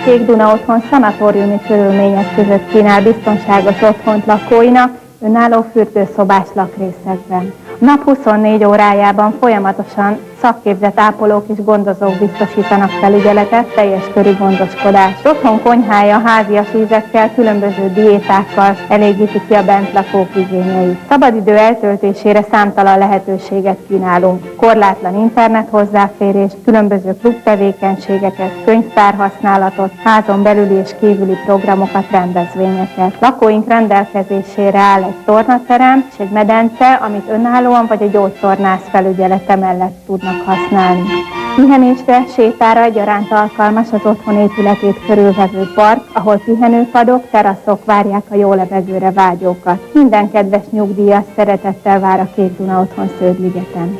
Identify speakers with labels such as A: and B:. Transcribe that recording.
A: Kék Duna Otthon szanatóriumi körülmények között kínál biztonságos otthont lakóinak, önálló fürdőszobás lakrészekben. A nap 24 órájában folyamatosan szakképzett ápolók és gondozók biztosítanak felügyeletet, teljes körű gondoskodást. Az otthon konyhája házias ízekkel, különböző diétákkal elégíti ki a bentlakók igényeit. Szabadidő eltöltésére számtalan lehetőséget kínálunk. Korlátlan internet hozzáférést, különböző klubtevékenységeket, könyvtárhasználatot, házon belüli és kívüli programokat, rendezvényeket. Lakóink rendelkezésére áll egy tornaterem és egy medence, amit önállóan vagy a gyógytornász felügyelete mellett tudnak használni. Pihenésre, sétára egyaránt alkalmas az otthon épületét körülvevő park, ahol pihenőpadok, teraszok várják a jó levegőre vágyókat. Minden kedves nyugdíjas szeretettel vár a Kék Duna Otthon Sződligeten.